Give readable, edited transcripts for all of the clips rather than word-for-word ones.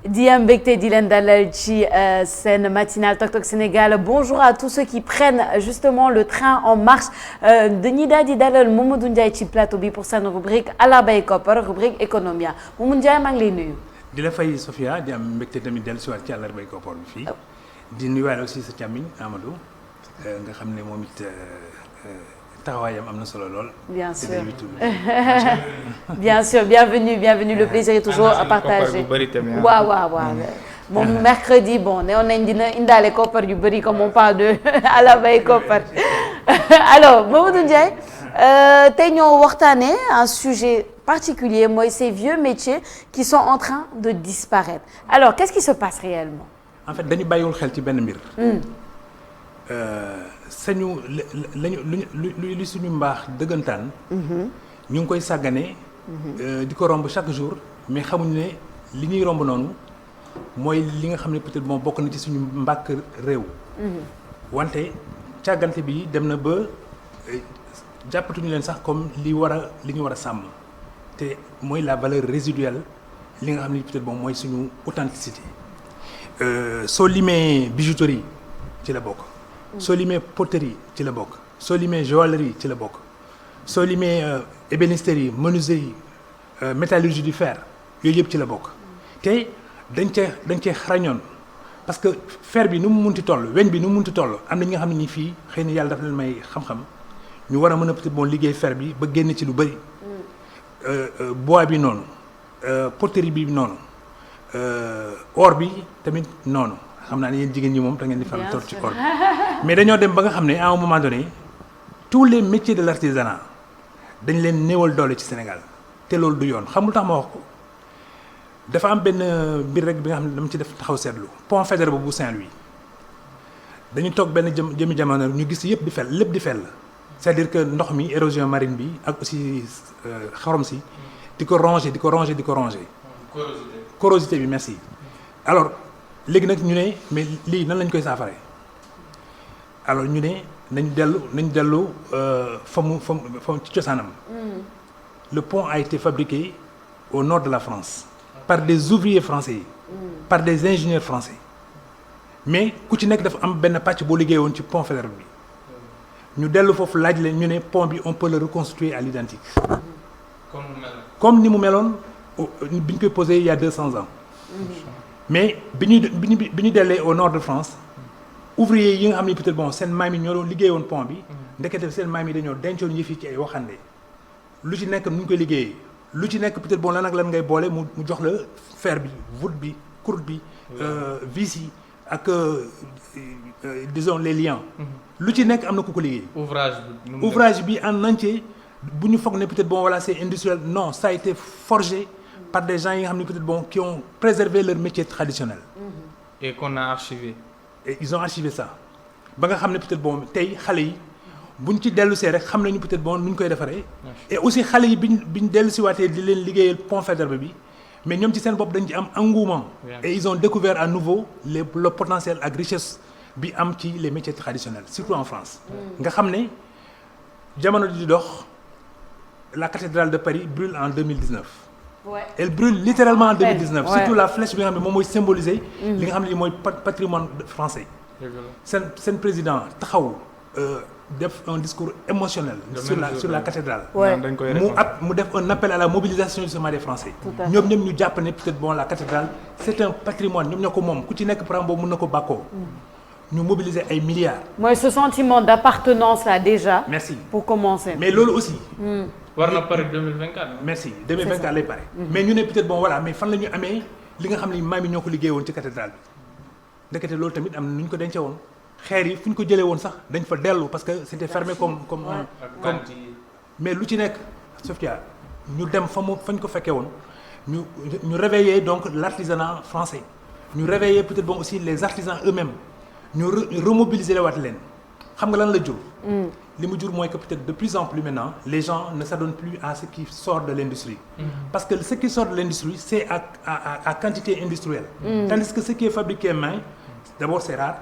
di am mbégte di leen dalal ci seen matinale Tok Tok Sénégal. Bonjour à tous ceux qui prennent justement le train en marche. dañuy daal di dalal Mamadou Ndiaye ci plateau bi pour seen rubrique Alabay Koppar rubrique Economia Mamadou Ndiaye maa ngi lay nuyu. di la fay Sofia di am mbégte tamit dellusiwaat ci Alabay Koppar bi fii. di nuyuwaale aussi sa càmmiñ Amadou nga xam ne moom it taxawaayam am na solo lool. bien sûr bien sûr bienvenue le plaisir est toujours à partager. waaw. moom mercredi bon ne woon nañ dina indaale koppar yu bëri comme on parle de Alabay Koppar alors Mamadou Ndiaye tey ñoo waxtaanee un sujet particulier mooy ces vieux métiers qui sont en train de disparaître alors qu'est-ce qui se passe réellement. en fait dañu bàyyiwul xel ci benn mbir. sañu lañu lu suñu mbaax dëggantaan. ñu ngi koy sàggane. di ko romb chaque jour mais xamuñu ne li ñuy romb noonu mooy li nga xam ne peut-être moom bokk na ci suñu mbàkk réew. wante càggante bi dem na ba jàppatuñu leen sax comme li ñu war a sàmm te mooy la valeur résiduelle li nga xam ne peut-être moom mooy suñu authenticité. soo limee bijouterie ci la bokk. soo limee poterie ci la bokk. soo limee joaillerie ci la bokk. soo limee ébénisterie menuiserie métallurgie du fer yooyu yëpp ci la bokk. te dañ cee xarañoon parce que fer bi nu mu munti toll weñ bi nu mu munti toll am na ñi nga xam ne ni fii xëy na yàlla dafa leen may xam-xam ñu war a mën a peut-être bon liggéey fer bi ba génn ci lu bëri. bois bi noonu poterie bi noonu. or bi tamit noonu xam naa ne yéen jigéen ñi moom da ngeen di faral toll ci or bi mais dañoo dem ba nga xam ne à un moment donné tous les métiers de l'artisanat dañ leen néewal doole ci Sénégal te loolu du yoon xamul tax ma wax ko dafa am benn mbir rek bi nga xam ne dama ci def taxaw seetlu pont Faidherbe bu Saint-Louis dañu toog benn jëmi jamono ñu gis lépp di fel c'est-à-dire que ndox mi érosion marine bi ak aussi xorom si di ko ronger corrosité bi merci alors léegi nag ñu ne mais lii nan lañ koy saafare alors ñu ne nañ dellu fa mu ci cosaanam. Le pont a été fabriqué au nord de la France par des ouvriers français par des ingénieurs français mais ku ci nekk dafa am benn pàcc boo liggéey woon ci pont Faidherbe bi ñu dellu foofu laaj leen ñu ne pont bi on peut le reconstruire à l'identique comme ni mu meloon bi ñu koy posé il y a 200 ans. mais bi ñu dellee au nord de France ouvrier yi nga xam ne peut-être bon seen maam yi ñoo doon liggéey woon pont bi ndekete seen maam yi dañoo dencoon yëf yi ci ay waxande lu ci nekk nu ñu koy liggéeyee lu ci nekk peut-être bon lan ak lan ngay boole mu jox la fer bi voûte bi croûte bi vis yi ak disons les liens. lu ci nekk am na ku ko liggéey. ouvrage bi en entier bu ñu foog ne peut-être bon voilà c'est industriel non ça a été forgé par des gens yi nga xam ne peut-être bon qui ont préservé leur métier traditionnel. et qu'on a archivé. et ils ont archivé ça ba nga xam ne peut-être bon tey xale yi buñ ci dellusee rek xam nañu peut-être bon nu ñu koy defaree. et aussi xale yi biñ dellusiwaatee di leen liggéeyal pont Faidherbe bi mais ñoom ci seen bopp dañ ci am engouement. et ils ont découvert à nouveau le potentiel ak richesse bi am ci les métiers traditionnels surtout en France. nga xam ne jamono di dox la cathédrale de Paris brûle en 2019. elle brûle littéralement en 2019. surtout la flèche bi nga xam ne moom mooy symboliser. li nga xam ne mooy patrimoine français. seen président taxaw def un discours émotionnel. sur la cathédrale. mu def un appel à la mobilisation justement des Français. ñoom ñu jàpp ne peut-être bon la cathédrale c'est un patrimoine ñoom ñoo ko moom ku ci nekk par exemple boobu mën na ko bàkkoo. ñu mobiliser ay milliards. mooy ce sentiment d'appartenance là déjà. merci pour commencer. mais loolu aussi. war na pare 2024. merci 2024 lay pare. mais ñu ne peut-être bon voilà mais fan la ñu amee li nga xam ne maam yi ñoo ko liggéey woon ci cathédrale bi ndekete loolu tamit am na nu ñu ko dencee woon xeer yi fu ñu ko jëlee woon sax dañ fa dellu parce que c'était fermé comme mais lu ci nekk Sofia ñu dem fañ ko fekkee woon ñu réveiller donc l'artisanat français ñu réveiller peut-être bon aussi les artisans eux-mêmes ñu remobiliser la waat leen xam nga lan la jur. li mu jur mooy que peut-être de plus en plus maintenant les gens ne s'adonnent plus à ce qui sort de l'industrie. Parce que ce qui sort de l'industrie c'est à quantité industrielle. Tandis que ce qui est fabriqué main d'abord c'est rare.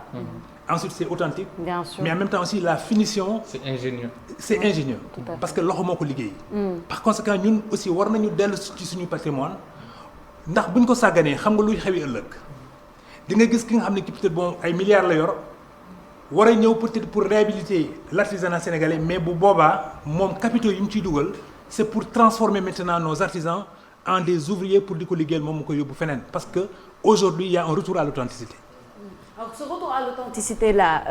Ensuite c'est authentique. Bien sûr. Mais en même temps aussi la finition. C'est ingénieux. Parce que loxo moo ko liggéey. Par conséquent ñun aussi war nañu dellu ci suñu patrimoine ndax buñ ko sàgganee xam nga luy xewi ëllëg di nga gis ki nga xam ne ki peut-être bon ay milliards la yor war a ñëw peut-être pour réhabiliter l'artisanat sénégalais mais bu boobaa moom capitaux yi mu ciy dugal c'est pour transformer maintenant nos artisans en des ouvriers pour di ko liggéeyal moom mu koy yóbbu feneen parce que aujourd'hui il y a un retour à l'authenticité. Alors ce retour à l'authenticité là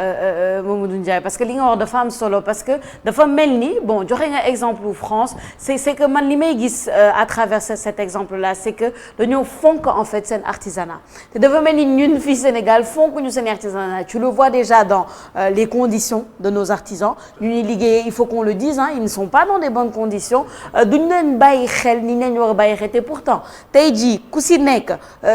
Mamadou Ndiaye parce que li nga wax dafa am solo parce que dafa mel ni bon joxe nga exemple u France c'est que man li may gis à travers cet exemple là c'est que dañoo fonk en fait seen artisanat te dafa mel ni ñun fii Sénégal fonk ñu seen artisanat tu le vois déjà dans les conditions de nos artisans ñu ñuy liggéeyee il faut qu'on le dise ils ne sont pas dans des bonnes conditions duñ leen bàyyi xel ni ñu leen war a bàyyi xel te pourtant tey jii ku si nekk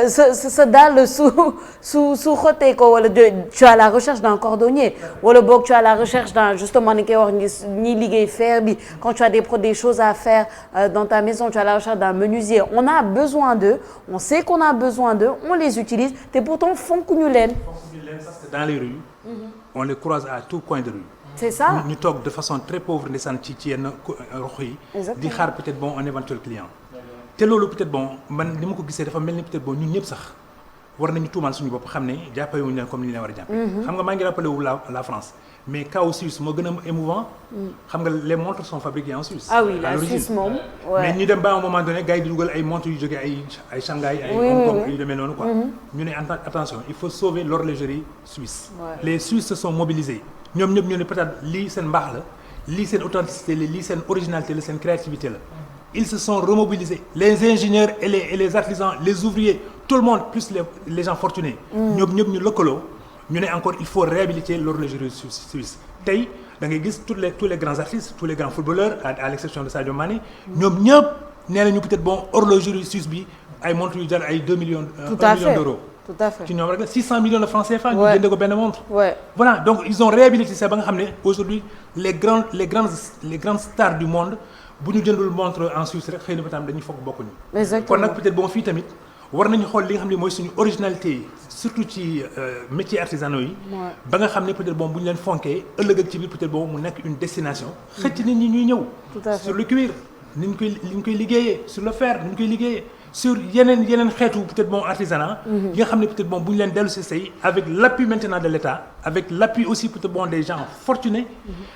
sa dàll su xotee ko wala tu as la recherche d'un cordonnier wala boog tu as la recherche d'un justement ni koy wax ñi liggéey fer bi quand tu as des choses à faire dans ta maison tu as la recherche d'un menuisier on a besoin d'eux on sait qu'on a besoin d'eux on les utilise te pourtant fonk ñu leen. Parce que dans les rues on les croise à tout coin de rue. C'est ça ñu toog de façon très pauvre ndeysaan ci yenn rox yi. di xaar peut-être bon un éventuel client. te loolu peut-être bon man ni ma ko gisee dafa mel ni peut-être bon ñun ñëpp sax war nañu tuumaal suñu bopp xam ne jàppale wuñu leen comme ni ñu leen war a jàppee. xam nga maa ngi rappelé wu la France mais cas Suisse moo gën a émouvant. xam nga les montres sont fabriquées en Suisse. Ah oui la Suisse moom. mais ñu dem ba à un moment donné gars yi di dugal ay montres yu jógee ay Shanghai ay Hong Kong yu demee noonu quoi. ñu ne attention il faut sauver l'horlogerie suisse. Les Suisses se sont mobilisés ñoom ñëpp ñu ne peut-être lii seen mbaax la lii seen authenticité la lii seen originalité la seen créativité la. Ils se sont remobilisés les ingénieurs et les artisans les ouvriers tout le monde plus les gens fortunés. ñoom ñëpp ñu lëkkaloo ñu ne encore il faut réhabiliter l'horlogerie suisse tey da ngay gis tous les grands artistes tous les grands footballeurs à l'exception de Sadio Mané ñoom ñëpp nee nañu peut-être bon horlogerie suisse bi ay montres yu jar ay 2 millions. tout à fait 1 million d'euros. tout à fait ci ñoom rek 600 millions de francs CFA. ñu jëndee ko benn montre. voilà donc ils ont réhabilité ça ba nga xam ne aujourd'hui les grandes stars du monde. bu ñu jëndul montre en Suisse rek xëy na tam dañuy foog bokkuñu. exactement kon nag peut-être bon fii tamit war nañu xool li nga xam ne mooy suñu originalité surtout ci métiers artisanaux yi. ba nga xam ne peut-être bon bu ñu leen fonkee ëllëg ak ci biir peut-être bon mu nekk une destination. xëcc nit ñi ñuy ñëw. sur le cuir ni ñu koy liggéeyee sur le fer ni ñu koy liggéeyee sur yeneen xeetu peut-être bon artisanat. yi nga xam ne peut-être bon bu ñu leen dellu si say avec l'appui maintenant de l'État avec l'appui aussi peut-être bon des gens fortunés.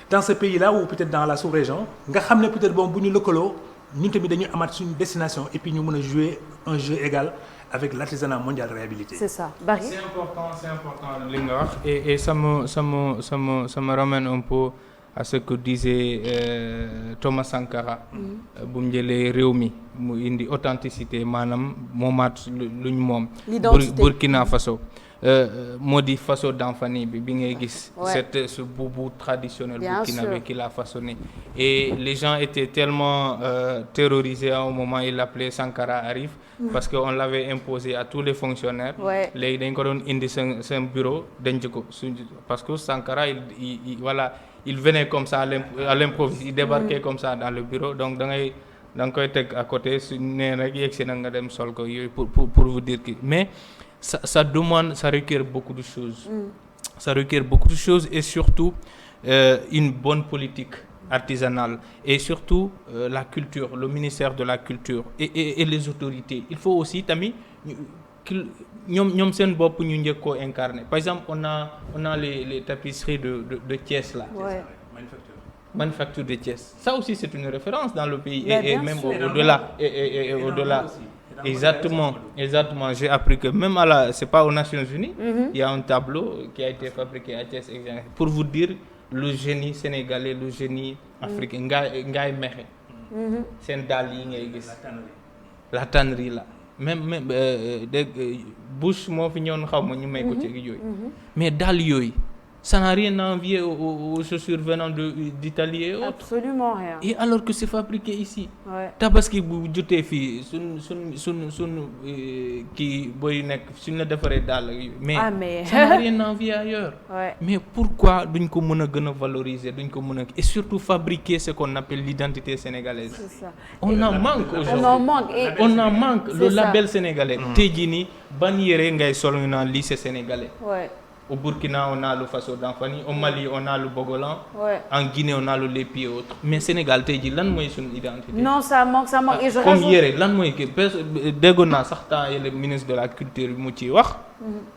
dans ce pays-là ou peut-être dans la sous-région nga xam ne peut-être bon bu ñu lëkkaloo ñun tamit dañuy amaat suñu destination et puis ñu mën a jouer un jeu égal avec l'artisanat mondial réhabilité. C'est ça. Barry? C'est important li nga wax et ça me ramène un peu à ce que disait Thomas Sankara. bu mu jëlee réew mi mu indi authenticité maanaam moomaat luñ moom. Burkina Faso. moo di façon d'enfani bi ngay gis. ce boubou traditionnel burkinabé qu'il a façonné. Et les gens étaient tellement terrorisés à un moment il l'appelait Sankara arrive. parce que on l'avait imposé à tous les fonctionnaires. léegi dañ ko doon indi seen bureau denc ko parce que Sankara il venait comme ça à l'improviste il débarquait comme ça dans le bureau donc da nga koy teg à côté su nee rek yegg si na nga dem sol ko yooyu pour vous dire que mais ça demande ça requiert beaucoup de choses. Ça requiert beaucoup de choses et surtout une bonne politique artisanale et surtout la culture, le ministère de la culture et les autorités. Il faut aussi tamit ñoom seen bopp ñu njëkk koo incarner. Par exemple, on a les tapisseries de Thiès là. Manufacture de Thiès. Ça aussi c'est une référence dans le pays et même au-delà et au-delà. Exactement. J'ai appris que même c'est pas aux Nations Unies, il y a un tableau qui a été fabriqué à Thiès pour vous dire le génie sénégalais, le génie africain. Ngaay Mexe. Seen daal yi ngay gis. La tannerie là. Même Bush moo fi ñëwoon xaw ma ñu may ko ci yooyu. Mais daal yooyu. Ça n'a rien à envier aux chaussures venant d'Italie et autres. Absolument rien. Et alors que c'est fabriqué ici. Tabaski bu jotee fii suñ kii booy nekk suñ la defaree daal mais ça n'a rien à envier ailleurs. Mais pourquoi duñ ko mën a gën a valoriser duñ ko mën a et surtout fabriquer ce qu'on appelle l'identité sénégalaise. C'est ça. On en manque aujourd'hui. On en manque le label sénégalais. Tey jii nii ban yére ngay sol ñu naan lii c'est sénégalais. Au Burkina, on a le Faso d'Anfani. Au Mali, on a le Bogolan. Ouais. En Guinée, on a le Lépi et autres. Mais Sénégal, tu dis, lan mooy suñu identité. Non, ça manque. Et je comme rajoute... hier, lan mooy que déggoon naa sax temps le ministre de la culture mu ciy wax.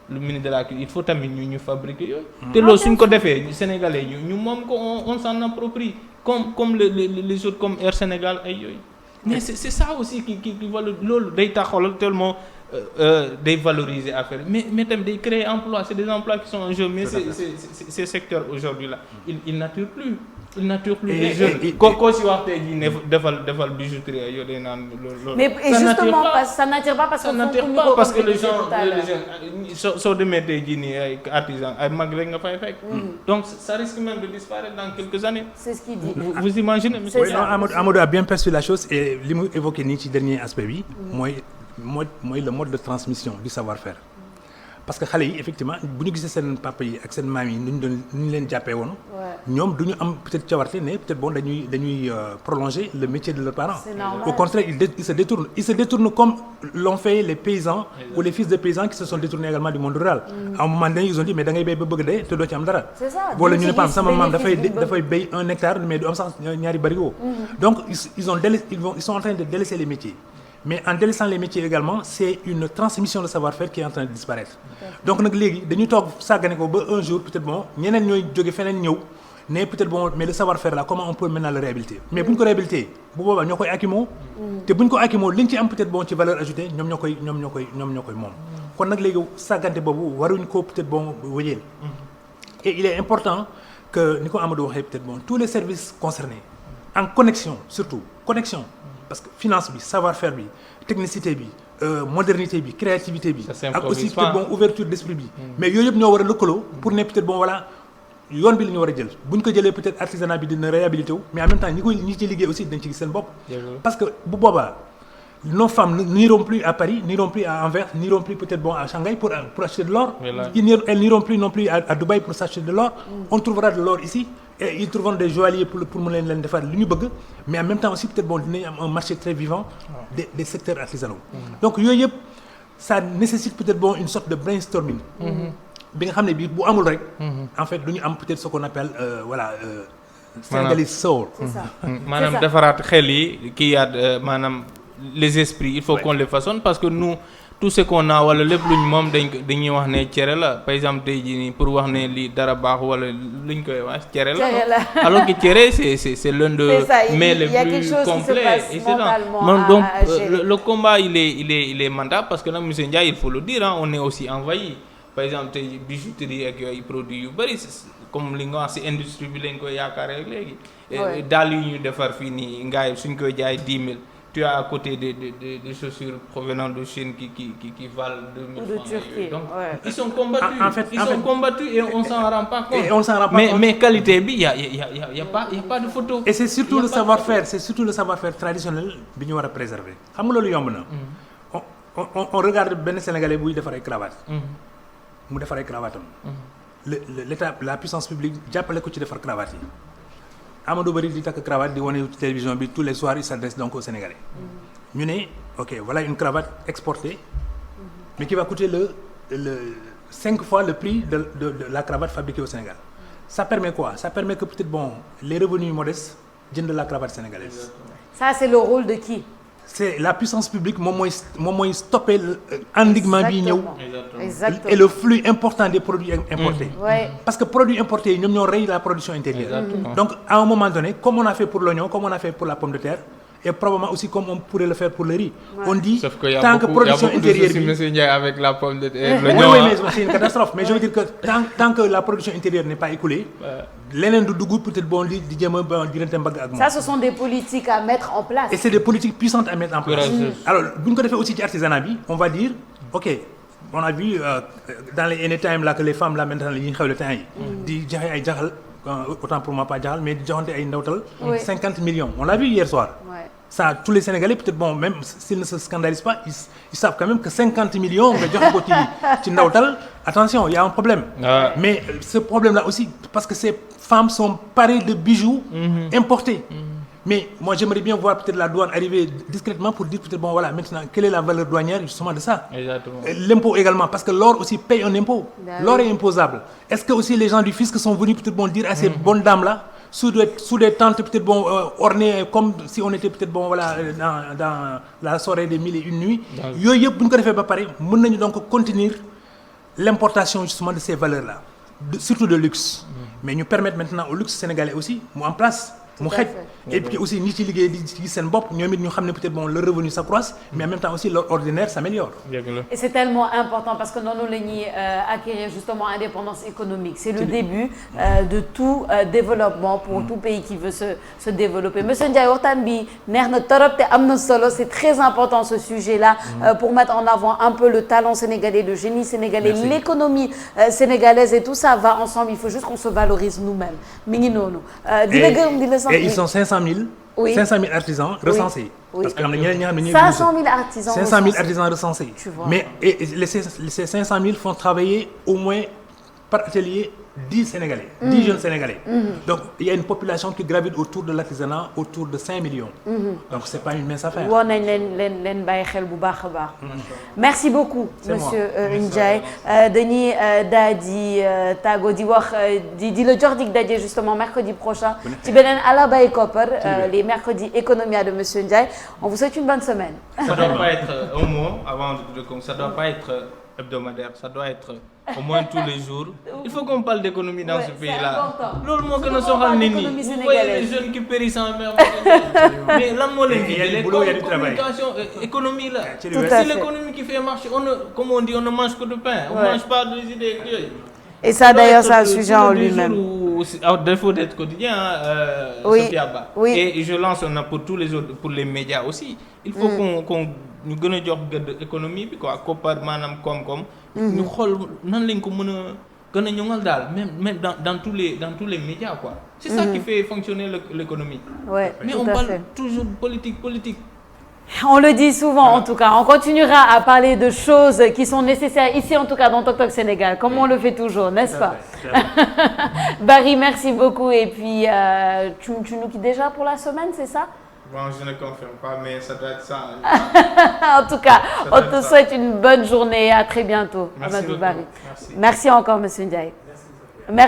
Le ministre de la culture il faut tamit ñu fabriquer yooyu. te loolu suñ ko defee Sénégalais ñu moom ko on s'en approprie comme les autres comme Air Sénégal ay yooyu. mais c'est ça aussi qui valorise loolu day tax xoolal tellement. Day valoriser affaire mais tamit day créer emploi c'est des emplois qui sont en jeu mais ces secteurs aujourd'hui là ils n'attirent plus les jeunes koo si wax tey jii ne defal bijouterie yow day naan loolu mais justement ça n'attire pas parce que les gens soo demee tey jii nii ay artisans ay mag rek nga fay fekk donc ça risque même de disparaître dans quelques années. C'est ce qu'il dit. Vous imaginez. Oui, non, Amadou a bien perçu la chose et li mu évoqué nii ci dernier aspect bi mooy le mode de transmission du savoir-faire parce que xale yi effectivement bu ñu gisee seen papa yi ak seen maam yi nu ñu leen jàppee woon ñoom du ñu am peut-être cawarte ne peut-être bon dañuy prolonger le métier de leurs parents. C'est normal. Au contraire ils se détournent comme l'ont fait les paysans ou les fils de paysans qui se sont détournés également du monde rural. À un moment donné ils ont dit mais da ngay béy ba bëgg dee te doo ci am dara. C'est ça. wala ñu ne pas sama maam dafay béy 1 hectare mais du am sax ñaari barigo. Donc ils sont en train de délaisser les métiers. Mais en délaissant les métiers également c'est une transmission de savoir-faire qui est en train de disparaître. Donc nag léegi dañuy toog sàggane ko ba un jour peut-être bon ñeneen ñooy jóge feneen ñëw ne peut-être bon mais le savoir-faire là comment on peut maintenant le réhabiliter mais bu ñu ko réhabiliter bu boobaa ñoo koy akimoo te bu ñu ko akimoo li ñu ci am peut-être bon ci valeur ajoutée ñoom ñoo koy moom. kon nag léegi sàggante boobu waruñ ko peut-être bon wëyeel. Et il est important que ni ko Amadou waxee peut-être bon tous les services concernés en connexion surtout connexion. Parce que finance bi savoir-faire bi technicité bi modernité bi créativité bi ak aussi peut-être bon ouverture d'esprit bi mais yooyu yëpp ñoo war a lëkkaloo pour ne peut-être bon voilà yoon bi la ñu war a jël bu ñu ko jëlee peut-être artisanat bi dina réhabilité wu mais en même temps ñi ci liggéey aussi dañ ci gis seen bopp parce que bu boobaa nos femmes n'iront plus à Paris n'iront plus à Anvers n'iront plus peut-être bon à Shanghai pour acheter de l'or elles n'iront plus non plus à Dubaï pour s'acheter de l'or on trouvera de l'or ici et ils trouveront des joailliers pour mu leen defar li ñu bëgg mais en même temps aussi peut-être bon dinañ am un marché très vivant des secteurs artisanaux donc yooyu yëpp ça nécessite peut-être bon une sorte de brainstorming bi nga xam ne bii bu amul rek en fait du ñu am peut-être ce qu'on appelle Sénégalese soul. C'est ça. maanaam defaraat xel yi kii yaat maanaam les esprits il faut qu'on les façonne parce que nous tout ce qu'on a wala lépp luñ moom dañuy wax ne cere la par exemple tey jii nii pour wax ne lii dara baax wala luñ koy wax cere la alors que cere c'est l'un de mais les plus complets et c'est ça donc le combat il est mandat parce que nag monsieur Ndiaye il faut le dire on est aussi envahi par exemple tey bijouterie ak yooyu produits yu bari comme li nga wax ci industrie bi lañ koy yaakaaree léegi daal yu ñu defar fii nii ngaay suñ koy jaay 10 000 tu as à côté des chaussures provenant de Chine qui valent 2 000 francs. Donc ils sont combattus. En fait, combattus et on s'en rend pas compte. Mais qualité bi y a pas de photo. Et c'est surtout le savoir-faire, traditionnel bi ñu war a préserver. Xam nga loolu yomb na. On regarde benn Sénégalais buy defar ay cravate. mu defar ay cravate am. L'État la puissance publique jàppale ko ci defar cravate yi. Amadou Bari di takk cravate di wane ci télévision bi tous les soirs il s'adresse donc aux Sénégalais. ñu ne ok voilà une cravate exportée mais qui va coûter le 5 fois le prix de la cravate fabriquée au Sénégal. Ça permet quoi? Ça permet que peut-être bon les revenus modestes jënd la cravate sénégalaise. Ça c'est le rôle de qui? C'est la puissance publique moom mooy stopper endiguement bi ñëw. Exactement. Et le flux important des produits importés. Ouais. Parce que produits importés yi ñoom ñoo rey la production intérieure. Donc à un moment donné comme on a fait pour l'oignon comme on a fait pour la pomme de terre et probablement aussi comme on pourrait le faire pour le riz. On dit tant que production intérieure bi monsieur Ndiaye avec la pomme de terre. Oui, mais c'est une catastrophe. Mais je veux dire que tant que la production intérieure n'est pas écoulée. leneen du dugg peut-être bon li di jéem a diggante mbagg ak moom. Ça ce sont des politiques à mettre en place. Et c'est des politiques puissantes à mettre en place. Alors bu ñu ko defee aussi ci artisanat bi on va dire ok on a vu dans les anytime là que les femmes là maintenant yi ñu xew le temps yi. di joxe ay jaxal autant pour moi pas jaxal mais di joxante ay ndawtal. 50 millions on l'a vu hier soir. Ça tous les Sénégalais peut-être bon même s'ils ne se scandalisent pas ils savent quand même que 50 millions nga joxe ko ci ndawtal attention il y a un problème. Mais ce problème là aussi parce que ces femmes sont parées de bijoux importés. Mais moi, j'aimerais bien voir peut-être la douane arriver discrètement pour dire peut-être, bon, voilà, maintenant, quelle est la valeur douanière justement de ça. Exactement. L'impôt également, parce que l'or aussi paye un impôt. Ben L'or oui. est imposable. Est-ce que aussi les gens du fisc sont venus peut-être bon, dire à ces bonnes dames-là, sous des tentes peut-être bon, ornées comme si on était peut-être bon, voilà, dans la soirée des 1001 nuits, yooyu yëpp bu ñu ko defee ba pare mën nañu donc contenir l'importation justement de ces valeurs-là, surtout de luxe. Mais nous permettre maintenant au luxe sénégalais aussi mu en place. mu xej et puis aussi ñi ci liggéey di ci seen bopp ñoom it ñu xam ne peut-être bon le revenu s'accroisse mais en même temps aussi leur ordinaire s'améliore. Et c'est tellement important parce que noonu la ñuy acquérir justement indépendance économique. C'est le début de tout développement pour tout pays qui veut se développer. Monsieur Ndiaye waxtaan bi neex na torop te am na solo. C'est très important ce sujet-là pour mettre en avant un peu le talent sénégalais, le génie sénégalais, l'économie sénégalaise et tout ça va ensemble. Il faut juste qu'on se valorise nous-mêmes. Mi ngi noonu. Et ils sont 500 000, oui. 500 000 artisans recensés. Oui. Parce que 500 000 artisans 500 000 artisans recensés. Tu vois. Mais ces 500 000 font travailler au moins par atelier 10 Sénégalais, 10 jeunes Sénégalais. Donc il y a une population qui gravite autour de l'artisanat, autour de 5 millions. Donc c'est pas une mince affaire. War nañ leen bàyyi xel bu baax a baax. Merci beaucoup monsieur Ndiaye. Dañuy daal di tàggoo di wax di la jox dig daje justement mercredi prochain ci beneen Alabay Koppar les mercredis économia de monsieur Ndiaye. On vous souhaite une bonne semaine. Ça doit pas être un mot avant de ça doit pas être hebdomadaire, ça doit être au moins tous les jours. Il faut qu'on parle d'économie dans ce pays-là. Loolu moo gën a soxal nit ñi. Vous voyez les jeunes qui périssent en mer. Mais lan moo leen di les communication économie là. C'est l'économie qui fait marcher. Comme on dit, on ne mange que de pain. On ne mange pas des idées. Et ça d'ailleurs c'est un sujet en lui-même. À défaut d'être quotidien, Sophia Ba. Et je lance un appel pour tous les autres, pour les médias aussi. Il faut qu'on ñu gën a jox gëdd économie bi quoi koppar maanaam koom-koom. ñu xool nan lañ ko mën a gën a ñoŋal daal même dans tous les médias quoi. C'est ça qui fait fonctionner l'économie. Ouais, mais on parle toujours politique. On le dit souvent en tout cas. On continuera à parler de choses qui sont nécessaires ici en tout cas dans Tok Tok Sénégal, comme on le fait toujours, n'est-ce pas? Barry, merci beaucoup et puis tu nous quittes déjà pour la semaine, c'est ça? Bon, je ne confirme pas, mais ça doit être ça. En tout cas, on te souhaite une bonne journée et à très bientôt. Merci beaucoup. Merci encore, monsieur Ndiaye.